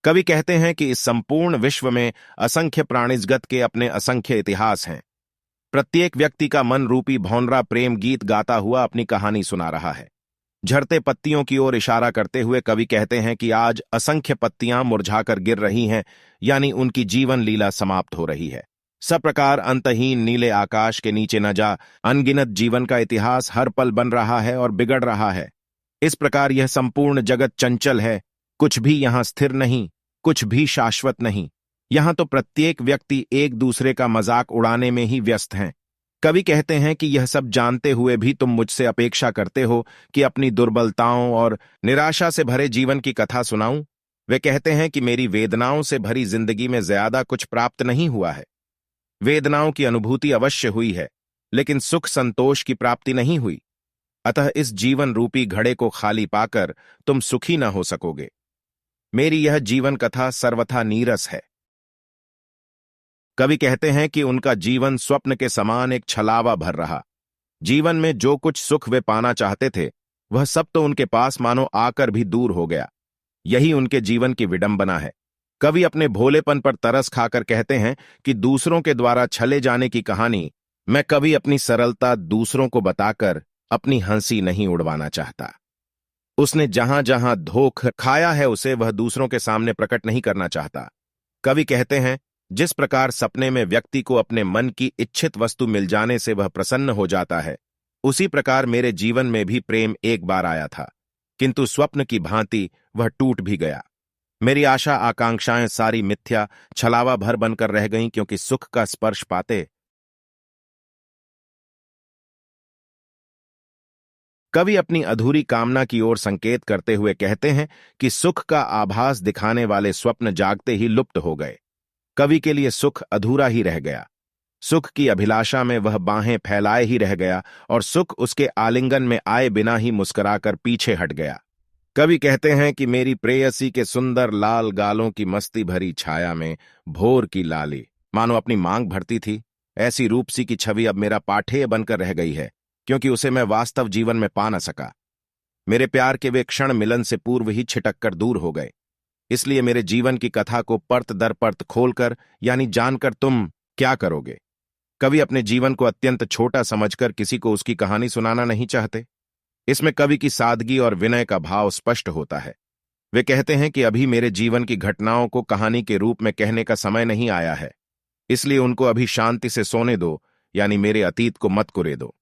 कवि कहते हैं कि इस संपूर्ण विश्व में असंख्य प्राणिजगत के अपने असंख्य इतिहास हैं। प्रत्येक व्यक्ति का मन रूपी भौंरा प्रेम गीत गाता हुआ अपनी कहानी सुना रहा है। झड़ते पत्तियों की ओर इशारा करते हुए कवि कहते हैं कि आज असंख्य पत्तियां मुरझाकर गिर रही हैं, यानी उनकी जीवन लीला समाप्त हो रही है। सब प्रकार अंतहीन नीले आकाश के नीचे न जा अनगिनत जीवन का इतिहास हर पल बन रहा है और बिगड़ रहा है। इस प्रकार यह संपूर्ण जगत चंचल है, कुछ भी यहां स्थिर नहीं, कुछ भी शाश्वत नहीं। यहां तो प्रत्येक व्यक्ति एक दूसरे का मजाक उड़ाने में ही व्यस्त हैं। कवि कहते हैं कि यह सब जानते हुए भी तुम मुझसे अपेक्षा करते हो कि अपनी दुर्बलताओं और निराशा से भरे जीवन की कथा सुनाऊं। वे कहते हैं कि मेरी वेदनाओं से भरी जिंदगी में ज्यादा कुछ प्राप्त नहीं हुआ है। वेदनाओं की अनुभूति अवश्य हुई है, लेकिन सुख संतोष की प्राप्ति नहीं हुई। अतः इस जीवन रूपी घड़े को खाली पाकर तुम सुखी न हो सकोगे। मेरी यह जीवन कथा सर्वथा नीरस है। कवि कहते हैं कि उनका जीवन स्वप्न के समान एक छलावा भर रहा। जीवन में जो कुछ सुख वे पाना चाहते थे, वह सब तो उनके पास मानो आकर भी दूर हो गया। यही उनके जीवन की विडंबना है। कवि अपने भोलेपन पर तरस खाकर कहते हैं कि दूसरों के द्वारा छले जाने की कहानी मैं कभी अपनी सरलता दूसरों को बताकर अपनी हंसी नहीं उड़वाना चाहता। उसने जहां जहां धोख खाया है उसे वह दूसरों के सामने प्रकट नहीं करना चाहता। कवि कहते हैं, जिस प्रकार सपने में व्यक्ति को अपने मन की इच्छित वस्तु मिल जाने से वह प्रसन्न हो जाता है, उसी प्रकार मेरे जीवन में भी प्रेम एक बार आया था, किंतु स्वप्न की भांति वह टूट भी गया। मेरी आशा आकांक्षाएं सारी मिथ्या छलावा भर बनकर रह गईं, क्योंकि सुख का स्पर्श पाते कवि अपनी अधूरी कामना की ओर संकेत करते हुए कहते हैं कि सुख का आभास दिखाने वाले स्वप्न जागते ही लुप्त हो गए। कवि के लिए सुख अधूरा ही रह गया। सुख की अभिलाषा में वह बाहें फैलाए ही रह गया और सुख उसके आलिंगन में आए बिना ही मुस्कुराकर पीछे हट गया। कवि कहते हैं कि मेरी प्रेयसी के सुंदर लाल गालों की मस्ती भरी छाया में भोर की लाली मानो अपनी मांग भरती थी। ऐसी रूपसी की छवि अब मेरा पाठेय बनकर रह गई है, क्योंकि उसे मैं वास्तव जीवन में पा न सका। मेरे प्यार के वे क्षण मिलन से पूर्व ही छिटक कर दूर हो गए। इसलिए मेरे जीवन की कथा को परत दर परत खोलकर यानी जानकर तुम क्या करोगे। कवि अपने जीवन को अत्यंत छोटा समझकर किसी को उसकी कहानी सुनाना नहीं चाहते। इसमें कवि की सादगी और विनय का भाव स्पष्ट होता है। वे कहते हैं कि अभी मेरे जीवन की घटनाओं को कहानी के रूप में कहने का समय नहीं आया है, इसलिए उनको अभी शांति से सोने दो, यानी मेरे अतीत को मत कुरे दो।